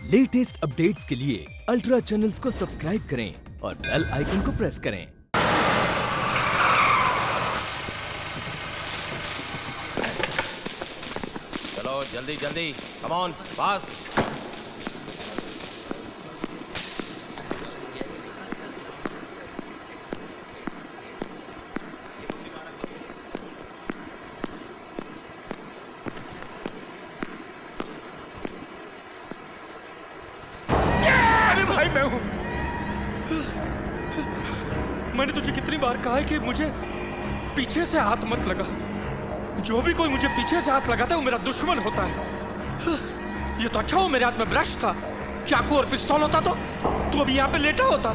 Latest updates के लिए ultra channels को सब्सक्राइब करें और बेल आइकन को प्रेस करें। चलो जल्दी जल्दी, कम ऑन फास्ट। भाई मैं हूं। मैंने तुझे कितनी बार कहा है कि मुझे पीछे से हाथ मत लगा। जो भी कोई मुझे पीछे से हाथ लगाता है वो मेरा दुश्मन होता है। ये तो अच्छा हो मेरे हाथ में ब्रश था, चाकू और पिस्तौल होता तो अभी यहाँ पे लेटा होता।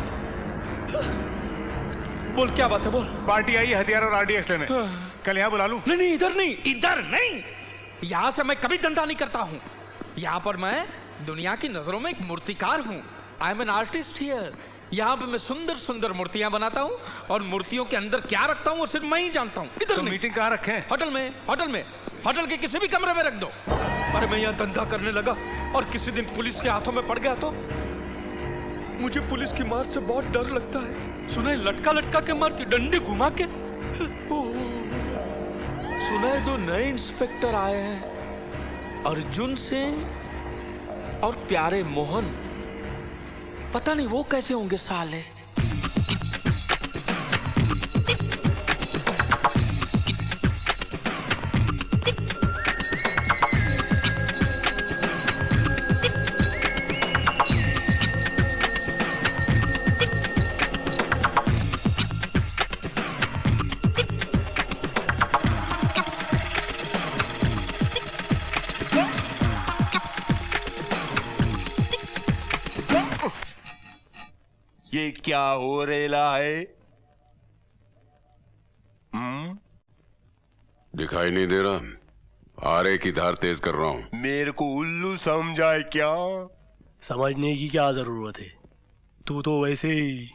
बोल क्या बात है, बोल। पार्टी आई हथियार और आरडीएक्स लेने, कल यहाँ बुला लूं? नहीं, इधर नहीं, इधर नहीं। यहाँ से मैं कभी धंधा नहीं करता हूँ। यहाँ पर मैं दुनिया की नजरों में एक मूर्तिकार हूँ। I am an artist here. यहाँ पे मैं सुंदर सुंदर मूर्तियां बनाता हूँ और मूर्तियों के अंदर क्या रखता हूँ वो सिर्फ मैं ही जानता हूँ। इधर तो नहीं। मीटिंग कहाँ रखें? होटल के किसी भी कमरे में रख दो। अरे मैं यहाँ धंधा करने लगा और किसी दिन पुलिस के हाथों में पड़ गया तो मुझे पुलिस की मार से बहुत डर लगता है। सुना है लटका लटका के मार के, डंडे घुमा के। सुना है 2 नए इंस्पेक्टर आए हैं, अर्जुन सिंह और प्यारे मोहन। पता नहीं वो कैसे होंगे साले। ये क्या हो रेला है? दिखाई नहीं दे रहा? आरे की धार तेज कर रहा हूँ। मेरे को उल्लू समझाए क्या? समझने की क्या जरूरत है, तू तो वैसे ही।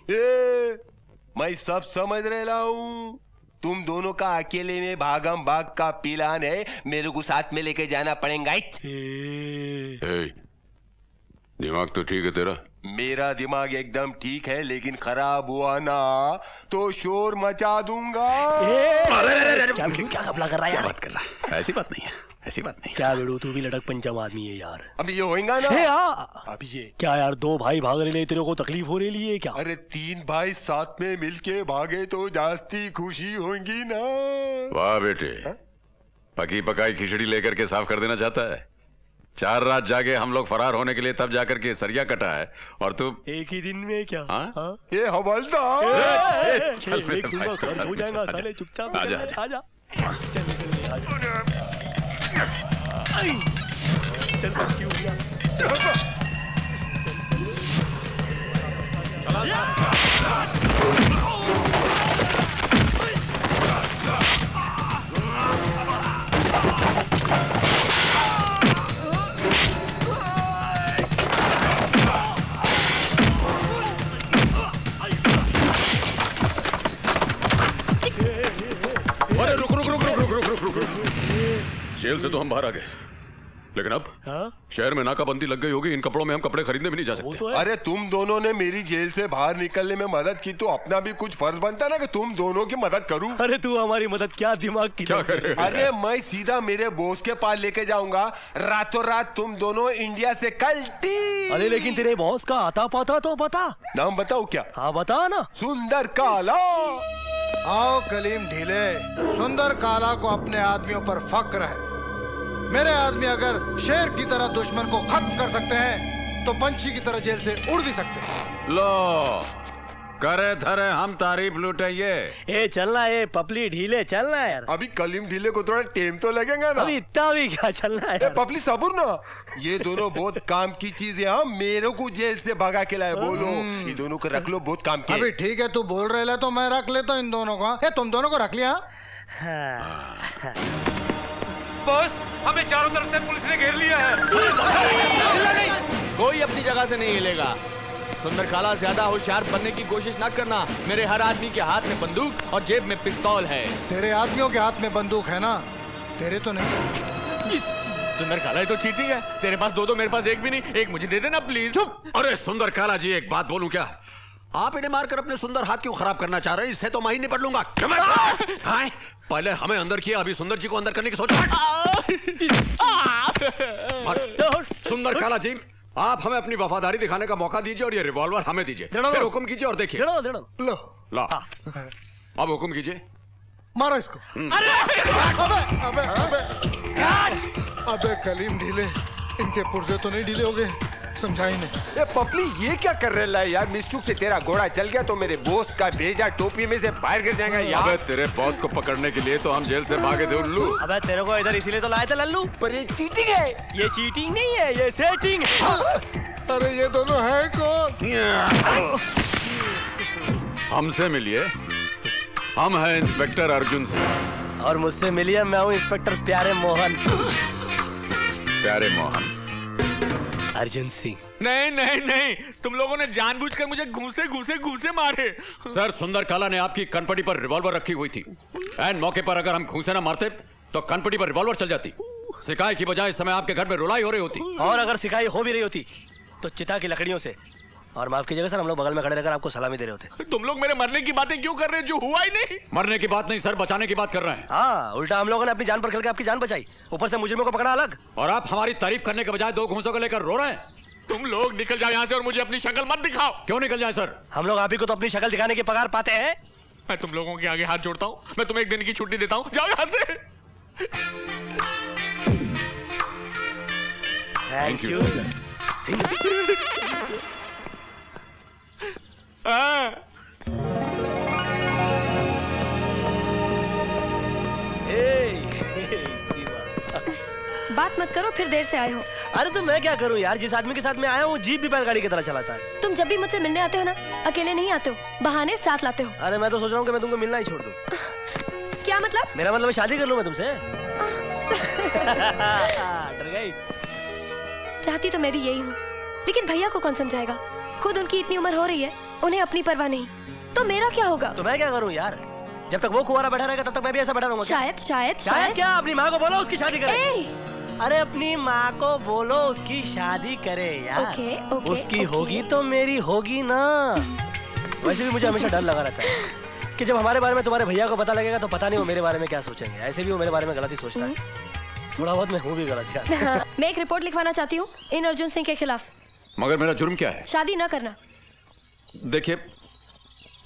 मैं सब समझ रेला हूँ। तुम दोनों का अकेले में भागम भाग का प्लान है, मेरे को साथ में लेके जाना पड़ेगा। दिमाग तो ठीक है तेरा? मेरा दिमाग एकदम ठीक है, लेकिन खराब हुआ ना तो शोर मचा दूंगा। क्या घपला कर रहा है यार? बात कर रहा है? ऐसी बात नहीं है, ऐसी बात नहीं। क्या बेड़ू, तू भी लटक पंचम आदमी है यार। अभी ये होएगा ना? अभी ये क्या यार, 2 भाई भाग रहे, तेरे को तकलीफ हो रही है क्या? अरे 3 भाई साथ में मिलके भागे तो जास्ती खुशी होगी ना। वाह बेटे, पकी पकाई खिचड़ी लेकर के साफ कर देना चाहता है। 4 रात जागे हम लोग फरार होने के लिए, तब जाकर के सरिया कटा है और तू एक ही दिन में क्या? हाँ? ये हवलदार हो जाएगा साले, चुपचाप आजा आजा। चल बच्ची हो गया। अरे रुक। जेल से तो हम बाहर आ गए, लेकिन अब शहर में नाकाबंदी लग गई होगी। इन कपड़ों में हम कपड़े खरीदने भी नहीं जा सकते। तो अरे तुम दोनों ने मेरी जेल से बाहर निकलने में मदद की, तो अपना भी कुछ फर्ज बनता है ना कि तुम दोनों की मदद करूं। अरे तू हमारी मदद क्या दिमाग की? क्या करेगा? अरे मैं सीधा मेरे बॉस के पास लेके जाऊंगा, रातों रात तुम दोनों इंडिया से कल्टी। अरे लेकिन तेरे बॉस का आता पाता तो बता। नाम बताओ क्या? हाँ बता ना। सुंदर काला। आओ कलीम ढीले, सुंदर काला को अपने आदमियों पर फक्र है। मेरे आदमी अगर शेर की तरह दुश्मन को खत्म कर सकते हैं तो पंछी की तरह जेल से उड़ भी सकते हैं। लो करे धरे हम तारीफ लुटाइए। ए चलना, ए पपली ढीले चलना यार। अभी कलीम ढीले को थोड़ा टेम तो लगेगा ना। अभी इतना भी क्या चलना है? पपली सबूर ना, ये दोनों बहुत काम की चीज है। मेरे को जेल से भगा के लाए। बोलो, ये दोनों को रख लो, बहुत काम की। अभी ठीक है, तू बोल रहे ले तो मैं रख लेता हूं इन दोनों को। तुम दोनों को रख लिया? बॉस, हमें चारों तरफ से पुलिस ने घेर लिया है। कोई अपनी जगह से नहीं हिलेगा। सुंदर काला, ज्यादा होशियार बनने की कोशिश ना करना। मेरे हर आदमी के हाथ में बंदूक और जेब में पिस्तौल है। तेरे आदमियों के हाथ में बंदूक है ना, तेरे तो नहीं। सुंदर काला, ये तो चीटिंग है। तेरे पास दो, मेरे पास एक भी नहीं। एक मुझे दे देना प्लीज। चुप। अरे सुंदर काला जी, एक बात बोलूं क्या? आप इन्हें मारकर अपने सुंदर हाथ क्यों खराब करना चाह रहे हैं? इससे तो मैं ही निपट लूंगा। हाँ? पहले हमें अंदर किया, अभी सुंदर जी को अंदर करने की सोच। सुंदर काला जी, आप हमें अपनी वफादारी दिखाने का मौका दीजिए और ये रिवॉल्वर हमें दीजिए। फिर हुक्म कीजिए और देखिए। लो ला, अब हुक्म कीजिए। मारो इसको। अबे अबे कलीम ढीले, इनके पुर्जे तो नहीं ढीले हो गए? समझा ही नहीं। ए पपली, ये क्या कर रहे है यार? मिस्टूक से तेरा घोड़ा चल गया तो मेरे बॉस का भेजा टोपी में से बाहर गिर जाएगा यार। अबे तेरे बॉस को पकड़ने के लिए तो हम जेल से भागे थे उल्लू। अबे तेरे को इधर इसीलिए तो लाए थे लल्लू। पर ये चीटिंग है। ये चीटिंग नहीं है, ये सेटिंग है। अरे ये दोनों है कौन? हमसे मिलिए, हम हैं इंस्पेक्टर अर्जुन सिंह। और मुझसे मिलिए, मैं हूँ इंस्पेक्टर प्यारे मोहन। प्यारे मोहन। अर्जुन सिंह। नहीं नहीं नहीं, तुम लोगों ने जानबूझकर मुझे घूसे मारे। सर, सुंदर काला ने आपकी कनपटी पर रिवॉल्वर रखी हुई थी। एंड मौके पर अगर हम घूसे ना मारते तो कनपटी पर रिवॉल्वर चल जाती। सिकाई की बजाय इस समय आपके घर में रुलाई हो रही होती। और अगर सिकाई हो भी रही होती तो चिता की लकड़ियों से। और माफ कीजिएगा सर, हम लोग बगल में खड़े रहकर आपको सलामी दे रहे होते। तुम लोग मेरे मरने की बातें क्यों कर रहे हो जो हुआ ही नहीं? मरने की बात नहीं सर, बचाने की बात कर रहे हैं। हाँ, उल्टा हम लोगों ने अपनी जान पर खेल के आपकी जान बचाई, ऊपर से मुजरिमों को पकड़ा अलग। और आप हमारी तारीफ करने के बजाय दो घूंसों को लेकर रो रहे हैं। तुम लोग निकल जाओ यहाँ से और मुझे अपनी शक्ल मत दिखाओ। क्यों निकल जाए सर? हम लोग आप ही को तो अपनी शक्ल दिखाने की पगार पाते हैं। मैं तुम लोगों के आगे हाथ जोड़ता हूँ, मैं तुम्हें एक दिन की छुट्टी देता हूँ, जाओ यहाँ से। Thank you sir. बात मत करो, फिर देर से आए हो। अरे तो मैं क्या करूं यार, जिस आदमी के साथ में आया हूँ जीप भी बैलगाड़ी की तरह चलाता है। तुम जब भी मुझसे मिलने आते हो ना, अकेले नहीं आते हो, बहाने साथ लाते हो। अरे मैं तो सोच रहा हूँ कि मैं तुमको मिलना ही छोड़ दूं। क्या मतलब? मेरा मतलब शादी कर लूं मैं तुमसे। डर गई। चाहती तो मैं भी यही हूँ, लेकिन भैया को कौन समझाएगा? खुद उनकी इतनी उम्र हो रही है, उन्हें अपनी परवाह नहीं, तो मेरा क्या होगा? तो मैं क्या करूँ यार, जब तक वो कुंवारा बैठा रहेगा तब तक मैं भी ऐसा बैठा रहूंगा। शायद क्या? अपनी माँ को बोलो उसकी शादी करे। अरे अपनी माँ को बोलो उसकी शादी करे यार। ओके, उसकी होगी तो मेरी होगी ना। वैसे भी मुझे हमेशा डर लगा रहता है कि जब हमारे बारे में तुम्हारे भैया को पता लगेगा तो पता नहीं वो मेरे बारे में क्या सोचेंगे। ऐसे भी वो मेरे बारे में गलत ही सोचता है। थोड़ा बहुत मैं हूँ भी गलत यार। हाँ, मैं एक रिपोर्ट लिखवाना चाहती हूँ इन अर्जुन सिंह के खिलाफ। मगर मेरा जुर्म क्या है? शादी न करना। देखिए,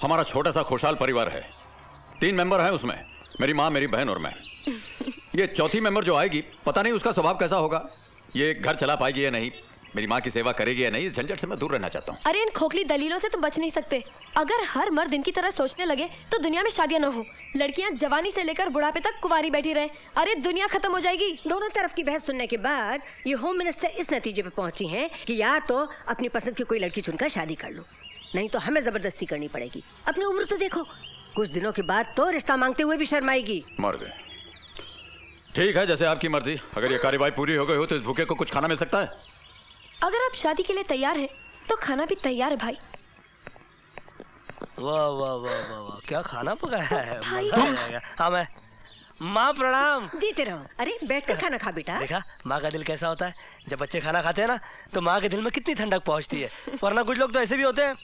हमारा छोटा सा खुशहाल परिवार है, 3 मेंबर हैं उसमें, मेरी माँ, मेरी बहन और मैं। ये चौथी मेंबर जो आएगी, पता नहीं उसका स्वभाव कैसा होगा, ये घर चला पाएगी या नहीं, मेरी माँ की सेवा करेगी या नहीं, इस झंझट से मैं दूर रहना चाहता हूँ। अरे इन खोखली दलीलों से तुम बच नहीं सकते। अगर हर मर्द इनकी तरह सोचने लगे तो दुनिया में शादियां न हो, लड़कियां जवानी से लेकर बुढ़ापे तक कुंवारी बैठी रहे। अरे दुनिया खत्म हो जाएगी। दोनों तरफ की बहस सुनने के बाद ये होम मिनिस्टर इस नतीजे पे पहुंची हैं कि या तो अपनी पसंद की कोई लड़की चुनकर शादी कर लो, नहीं तो हमें जबरदस्ती करनी पड़ेगी। अपनी उम्र तो देखो, कुछ दिनों के बाद तो रिश्ता मांगते हुए भी शर्म आएगी। मर गए। ठीक है, जैसे आपकी मर्जी। अगर ये कार्यवाही पूरी हो गई हो तो इस भूखे को कुछ खाना मिल सकता है। अगर आप शादी के लिए तैयार हैं तो खाना भी तैयार है भाई। वाह वाह वाह वाह वाह, क्या खाना पकाया है। भाई हाँ मैं। माँ प्रणाम। जीते रहो। अरे बैठकर खाना खा बेटा। देखा माँ का दिल कैसा होता है, जब बच्चे खाना खाते हैं ना तो माँ के दिल में कितनी ठंडक पहुँचती है। वरना कुछ लोग तो ऐसे भी होते हैं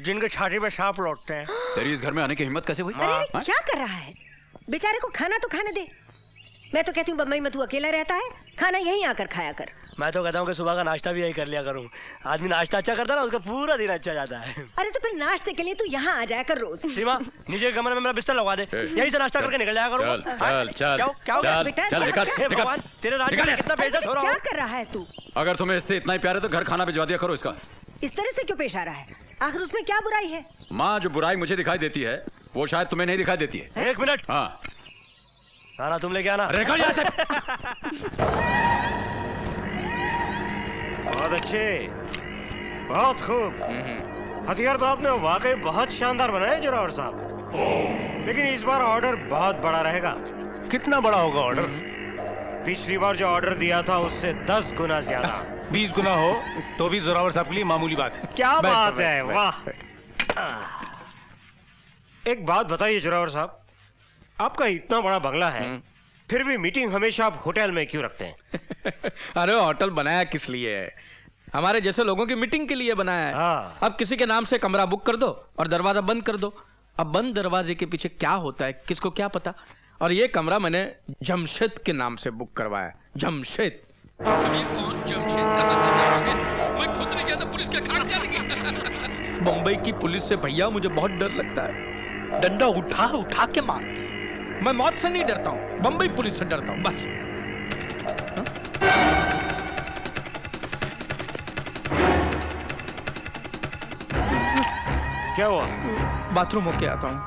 जिनके छाती में सांप लौटते हैं। तेरी इस घर में आने की हिम्मत कैसे हुई? अरे क्या कर रहा है? बेचारे को खाना तो खाने दे। मैं तो कहती हूँ बम्बई में तू अकेला रहता है, खाना यहीं आकर खाया कर। मैं तो कहता हूँ कि सुबह का नाश्ता भी यही कर लिया करूँ। आदमी नाश्ता अच्छा करता है ना, उसका पूरा दिन अच्छा जाता है। अरे तो फिर नाश्ते के लिए तू यहाँ आ जाया कर रोज। सीमा, नीचे कमरे में मेरा बिस्तर लगवा दे, यहीं से नाश्ता करके निकल जाया करूँ। भगवान, तेरे राज्य में कितना बेइज्जत हो रहा है। क्या कर रहा है तू? अगर तुम्हें इससे इतना ही प्यार है तो घर खाना भिजवा दिया करो इसका। इस तरह से क्यों पेश आ रहा है? आखिर उसमें क्या बुराई है? माँ, जो बुराई मुझे दिखाई देती है वो शायद तुम्हें नहीं दिखाई देती है। 1 मिनट। हाँ, खाना तुम लेके आना। निकल यहाँ से। बहुत अच्छे, बहुत खूब। हथियार तो आपने वाकई बहुत शानदार बनाए जोरावर साहब, लेकिन इस बार ऑर्डर बहुत बड़ा रहेगा। कितना बड़ा होगा ऑर्डर? पिछली बार जो ऑर्डर दिया था उससे 10 गुना ज्यादा। 20 गुना हो तो भी जोरावर साहब के लिए मामूली बात है। क्या बात है, वाह। एक बात बताइए जोरावर साहब, आपका इतना बड़ा बंगला है, फिर भी मीटिंग हमेशा आप होटल में क्यों रखते हैं? अरे होटल बनाया किस लिए है? हमारे जैसे लोगों की मीटिंग के लिए बनाया है। हाँ। अब किसी के नाम से कमरा बुक कर दो और दरवाजा बंद कर दो। अब बंद दरवाजे के पीछे क्या होता है किसको क्या पता। और ये कमरा मैंने जमशेद के नाम से बुक करवाया। जमशेद। अब ये कौन जमशेद? कहाँ का जमशेद? मैं खुद नहीं जानता, पुलिस क्या खास जानेगी? बम्बई की पुलिस से भैया मुझे बहुत डर लगता है। डंडा उठा उठा के मारती है। मैं मौत से नहीं डरता हूँ, बम्बई पुलिस से डरता हूँ बस। क्या हुआ? बाथरूम होके आता हूँ।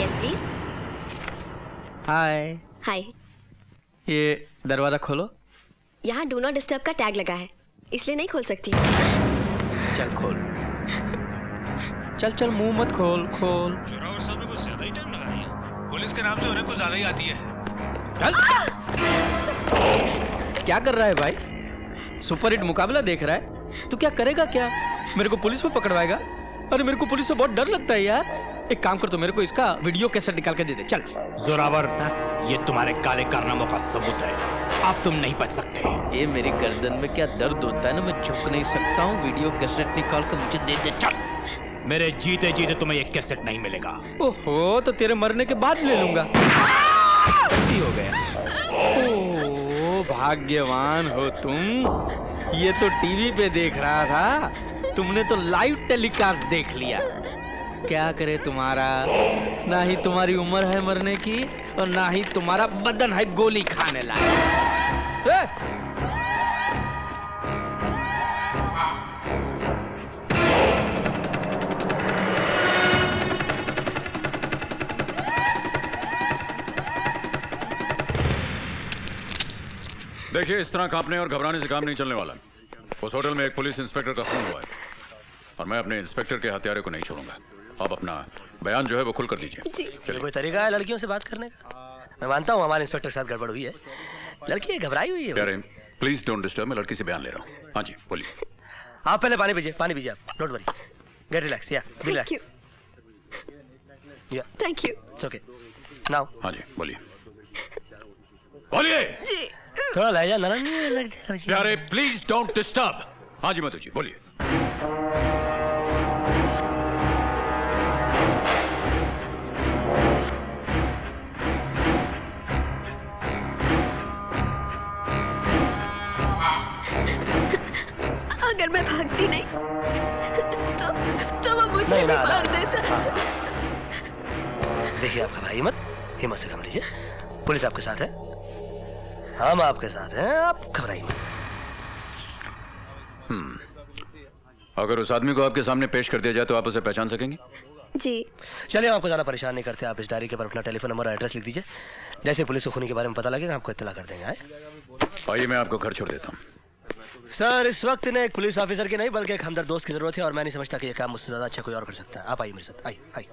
Yes please. हाय। हाय। ये दरवाजा खोलो। यहाँ डू नॉट डिस्टर्ब का टैग लगा है, इसलिए नहीं खोल सकती। चल खोल। चल चल मुंह मत खोल, खोल। जोरावर साहब ने कुछ ज्यादा ही टाइम लगाया है। पुलिस के नाम से उन्हें कुछ ज्यादा ही आती है। चल। क्या कर रहा है भाई? सुपर हिट मुकाबला देख रहा है? तू क्या करेगा क्या? मेरे को पुलिस में पकड़वाएगा? अरे मेरे को पुलिस से बहुत डर लगता है यार। एक काम कर, तो मेरे को इसका वीडियो कैसेट निकाल के दे दे। चल। जोरावर, ये तुम्हारे काले कारनामों का सबूत है। अब तुम नहीं बच सकते। ये मेरी गर्दन में क्या दर्द होता है ना, मैं झुक नहीं सकता हूँ। वीडियो कैसेट निकाल कर मुझे दे दे। चल। मेरे जीते जीते तुम्हें ये कैसेट नहीं मिलेगा। ओहो, तो तेरे मरने के बाद ले लूंगा। गलती हो गया। ओह, भाग्यवान हो तुम। ये तो टीवी पे देख रहा था, तुमने तो लाइव टेलीकास्ट देख लिया। क्या करे तुम्हारा? ना ही तुम्हारी उम्र है मरने की और ना ही तुम्हारा बदन है गोली खाने लायक। देखिए, इस तरह कांपने और घबराने से काम नहीं चलने वाला। उस होटल में एक पुलिस इंस्पेक्टर का खून हुआ है और मैं अपने इंस्पेक्टर के हत्यारे को नहीं छोड़ूंगा। आप अपना बयान जो है वो खुल कर दीजिए। चलिए। कोई तरीका है लड़कियों से बात करने का? मैं मानता हूँ हमारे इंस्पेक्टर के साथ गड़बड़ हुई है, लड़की घबराई हुई है। प्यारे, प्लीज डोंट डिस्टर्ब। मैं लड़की से बयान ले रहा हूँ। हाँ जी, बोलिए। आप पहले पानी पीजिए, पानी पीजिए आप। Don't worry, get relax. या बी रिलैक्स। या thank you. It's okay now. हाँ जी, बोलिए। बोलिए। जी। थोड़ा लहजा नरम नहीं लगता? प्यारे, प्लीज डोंट डिस्टर्ब। हाँ जी मधु जी, बोलिए। अगर मैं भागती नहीं तो वो मुझे भी मार देता। देखिए, आप घबराइए मत, हिम्मत से काम लीजिए। पुलिस आपके साथ है, हम आपके साथ हैं, आप घबराइए मत। अगर उस आदमी को आपके सामने पेश कर दिया जाए तो आप उसे पहचान सकेंगे? जी। चलिए, हम आपको ज़्यादा परेशान नहीं करते। आप इस डायरी के पर अपना टेलीफोन नंबर और एड्रेस लिख दीजिए। जैसे पुलिस को खूनी के बारे में पता लगेगा, आपको इत्तला कर देंगे। आइए, मैं आपको घर छोड़ देता हूँ। सर, इस वक्त ने एक पुलिस ऑफिसर की नहीं बल्कि एक हमदर्द दोस्त की जरूरत है और मैं नहीं समझता कि ये काम मुझसे ज़्यादा अच्छा कोई और कर सकता है। आप आइए मेरे साथ। आइए आइए।